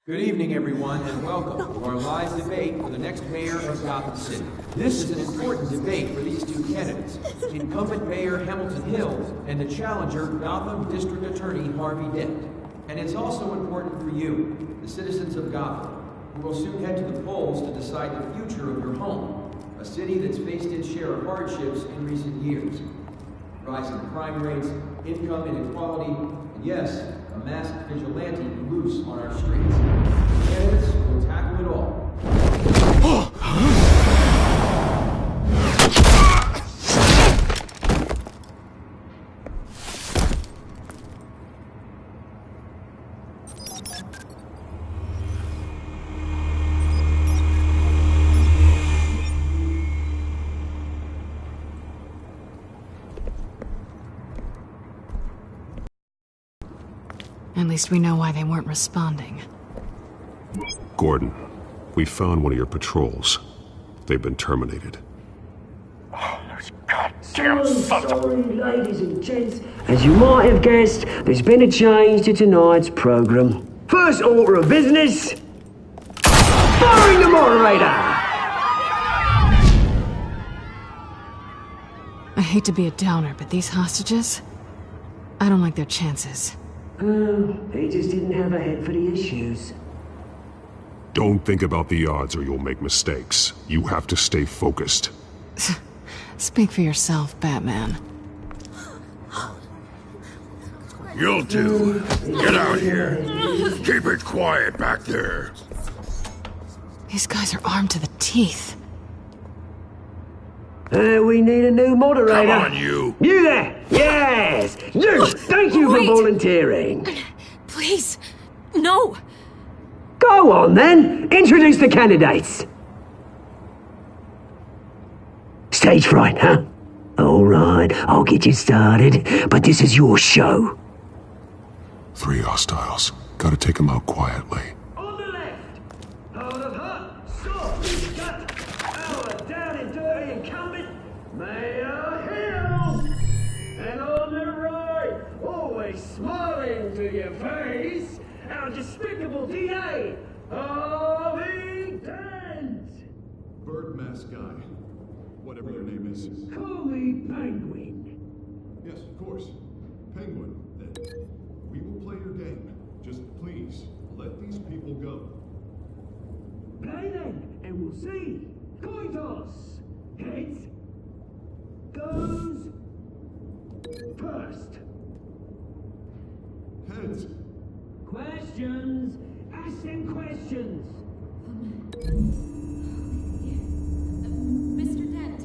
Good evening, everyone, and welcome to our live debate for the next mayor of Gotham City. This is an important debate for these two candidates, incumbent Mayor Hamilton Hill and the challenger, Gotham District Attorney Harvey Dent. And it's also important for you, the citizens of Gotham, who will soon head to the polls to decide the future of your home, a city that's faced its share of hardships in recent years. Rising crime rates, income inequality, and yes, a masked vigilante loose on our streets. Candidates will tackle it all. At least we know why they weren't responding. Gordon, we found one of your patrols. They've been terminated. Goddamn sorry, ladies and gents. As you might have guessed, there's been a change to tonight's program. First order of business, firing the moderator! I hate to be a downer, but these hostages, I don't like their chances. He just didn't have a head for the issues. Don't think about the odds or you'll make mistakes. You have to stay focused. Speak for yourself, Batman. You'll do. Get out here. Keep it quiet back there. These guys are armed to the teeth. We need a new moderator. Come on, you. You there! Yes! You! Thank you for volunteering. Please, no. Go on, then. Introduce the candidates. Stage fright, huh? All right, I'll get you started, but this is your show. 3 hostiles. Gotta take them out quietly. On the left, out of hut, soft, gut, our down and dirty incumbent, Mayor Hill. And on the right, always smiling to your face, our despicable DA, Harvey Dent. Bird mask guy. Whatever your name is. Call me Penguin. Yes, of course. Penguin, then. these people go? Play then, and we'll see. Coin toss. Heads goes first. Heads. Questions. Ask them questions. Mr. Dent,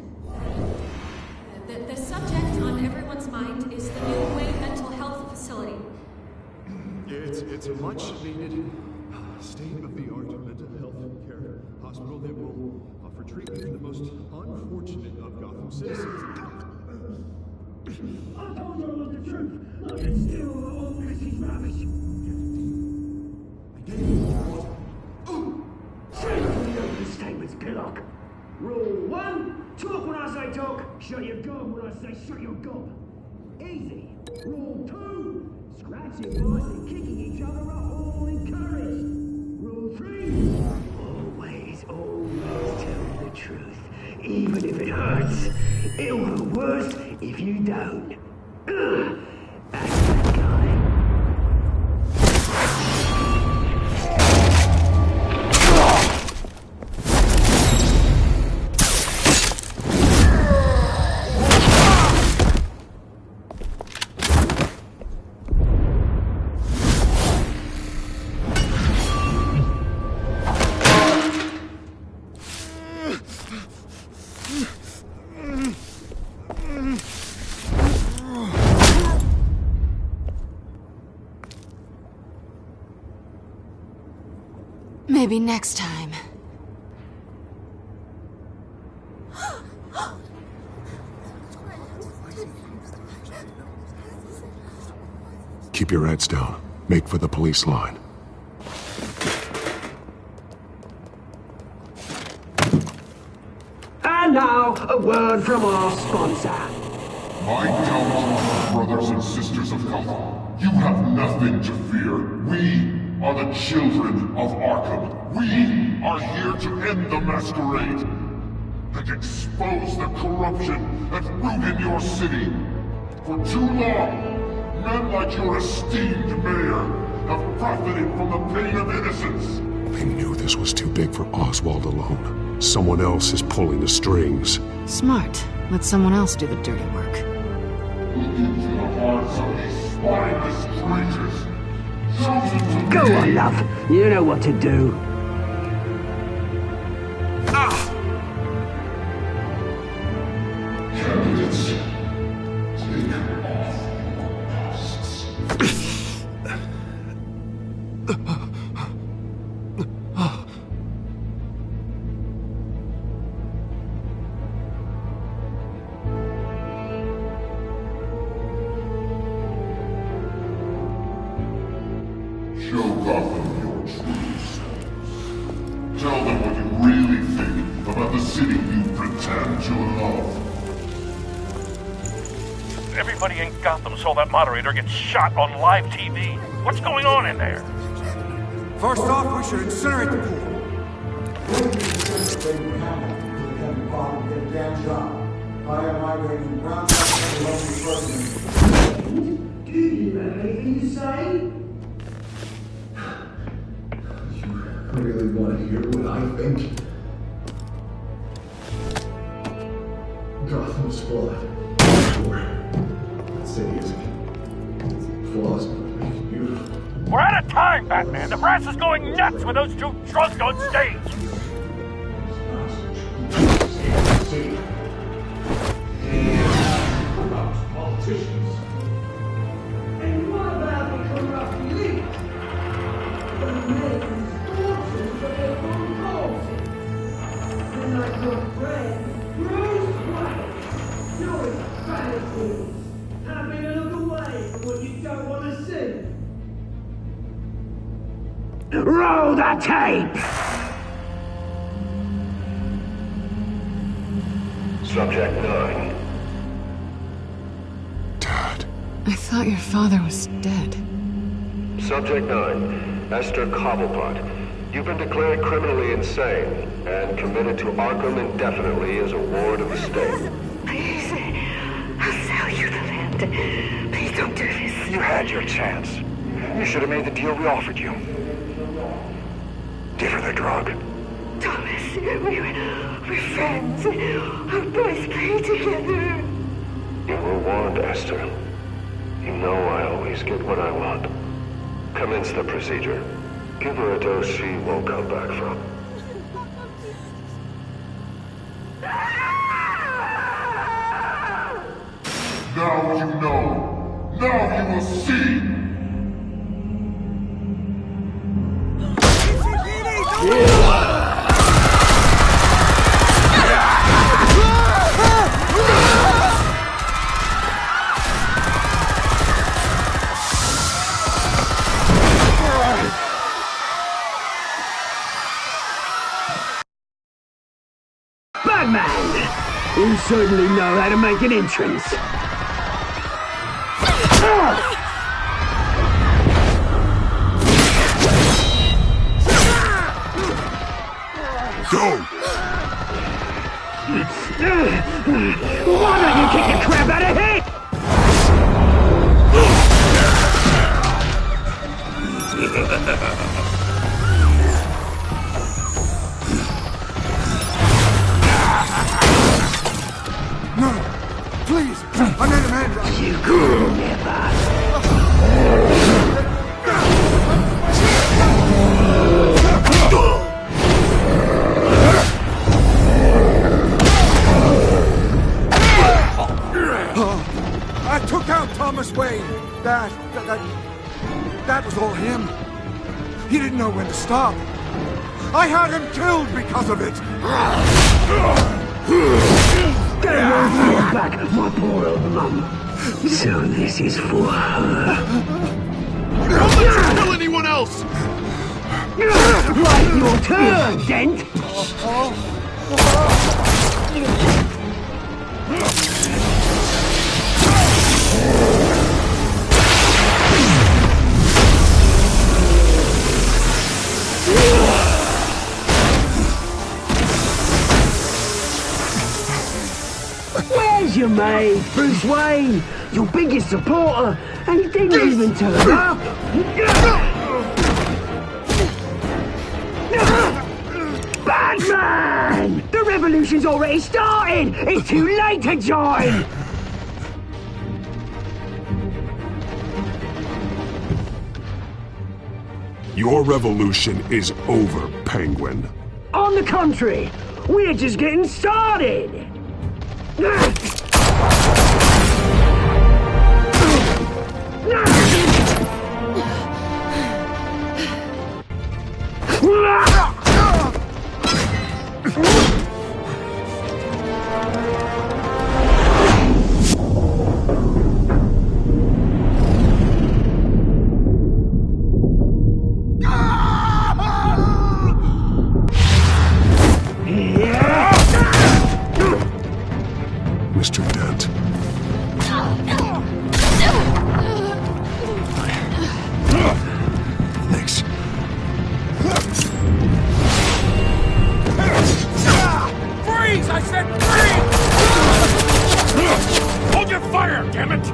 the subject on everyone's mind is the new Wayne Mental Health Facility. It's a much-needed state-of-the-art mental health care hospital that will offer treatment for the most unfortunate of Gotham citizens. I told you all the truth. I can steal all this is rubbish. Say the opening statements, Pillock. Rule 1, talk when I say talk, shut your gob when I say shut your gob. Easy. Rule 2, scratching mice and kicking each other are all encouraged. Rule 3, always tell the truth, even if it hurts. It'll hurt worse if you don't. That's that guy. Maybe next time. Keep your heads down. Make for the police line. And now, a word from our sponsor. My Telltales brothers and sisters of Gotham, you have nothing to fear. We are the children of Arkham. We are here to end the masquerade and expose the corruption that ruined your city. For too long, men like your esteemed mayor have profited from the pain of innocence. They knew this was too big for Oswald alone. Someone else is pulling the strings. Smart. Let someone else do the dirty work. Look into the hearts of these spineless creatures. Go on, love. You know what to do. Candidates, take off your masks. Show Gotham your true selves. Tell them what you really think about the city you pretend to love. Everybody in Gotham saw that moderator get shot on live TV. What's going on in there? First off, we should incinerate the pool. I am migrating ground up to the local president. Do you have anything to say? You really want to hear what I think? Gotham's flawed. Sure. That city isn't flawless, but it's beautiful. We're out of time, Batman. The brass is going nuts with those two drunks on stage. Corrupt politicians. And what about the corrupt elite? The men whose fortunes are their own causes. And like your friend, Bruce Wayne, doing strategies. Having to look away from what you don't want to see. Roll the tape! Subject 9. I thought your father was dead. Subject 9, Esther Cobblepot. You've been declared criminally insane and committed to Arkham indefinitely as a ward of the state. Please, I'll sell you the land. Please don't do this. You had your chance. You should have made the deal we offered you. Give her the drug. Thomas, we're friends. Our boys play together. You were warned, Esther. You know I always get what I want. Commence the procedure. Give her a dose she won't come back from. Now you know. Now you will see. Batman! You certainly know how to make an entrance. Go! Why don't you kick the crap out of him? No! Please! I made a man! You could never! I took out Thomas Wayne. That was all him. He didn't know when to stop. I had him killed because of it. Get away from your back, my poor old mum. So this is for her. Don't let you kill anyone else! Right, your turn, Dent! Where's your mate, Bruce Wayne? Your biggest supporter, and he didn't even turn up. Batman! The revolution's already started! It's too late to join! Your revolution is over, Penguin. On the contrary, we're just getting started! Mr. Dent. Thanks. Freeze! I said freeze! Hold your fire, damn it!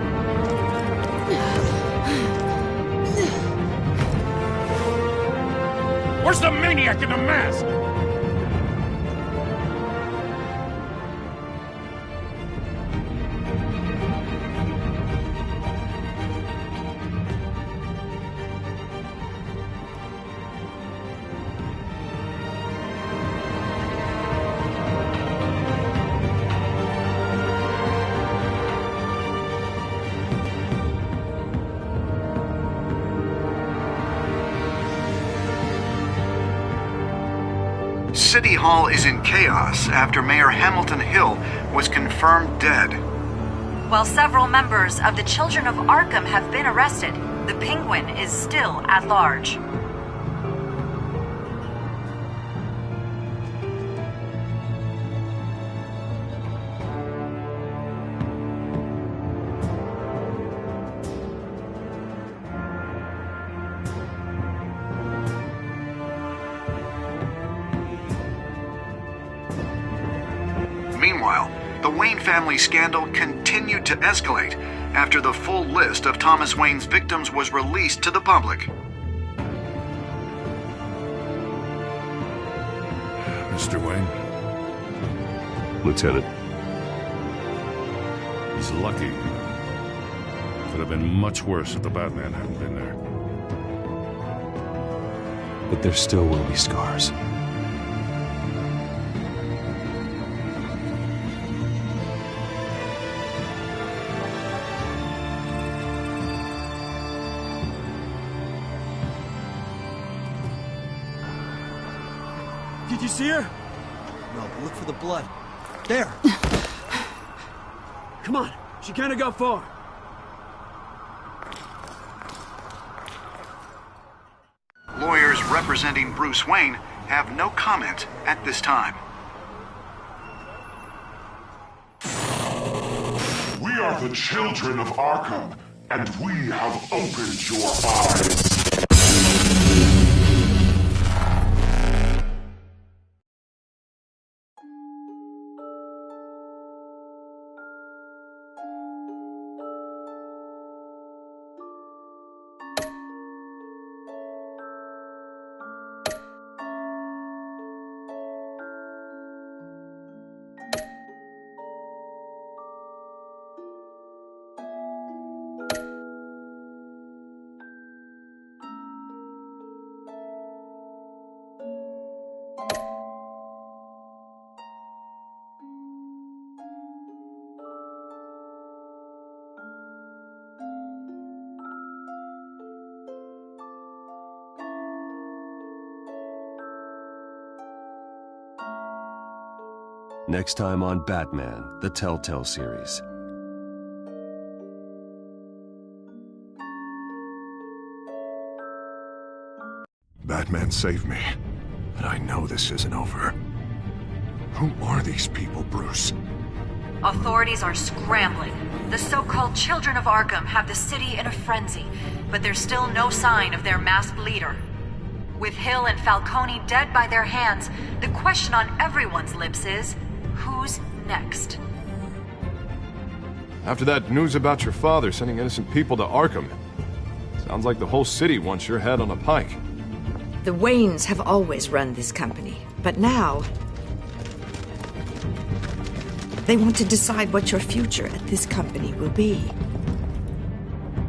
Where's the maniac in the mask? City Hall is in chaos after Mayor Hamilton Hill was confirmed dead. While several members of the Children of Arkham have been arrested, the Penguin is still at large. Meanwhile, the Wayne family scandal continued to escalate after the full list of Thomas Wayne's victims was released to the public. Mr. Wayne? Lieutenant. He's lucky. Could have been much worse if the Batman hadn't been there. But there still will be scars. Did you see her? No, but look for the blood. There! Come on, she can't have got far. Lawyers representing Bruce Wayne have no comment at this time. We are the children of Arkham, and we have opened your eyes. Next time on Batman, the Telltale series. Batman saved me, but I know this isn't over. Who are these people, Bruce? Authorities are scrambling. The so-called Children of Arkham have the city in a frenzy, but there's still no sign of their masked leader. With Hill and Falcone dead by their hands, the question on everyone's lips is, who's next? After that news about your father sending innocent people to Arkham, sounds like the whole city wants your head on a pike. The Waynes have always run this company, but now they want to decide what your future at this company will be.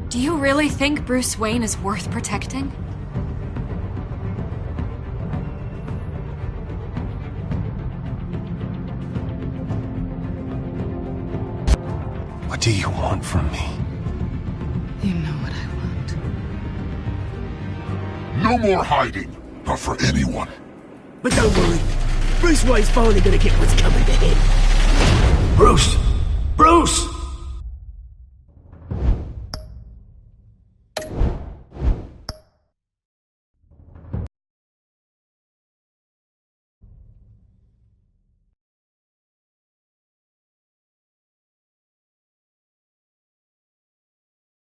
Do you really think Bruce Wayne is worth protecting? What do you want from me? You know what I want. No more hiding, not for anyone. But don't worry, Bruce Wayne's finally gonna get what's coming to him. Bruce! Bruce!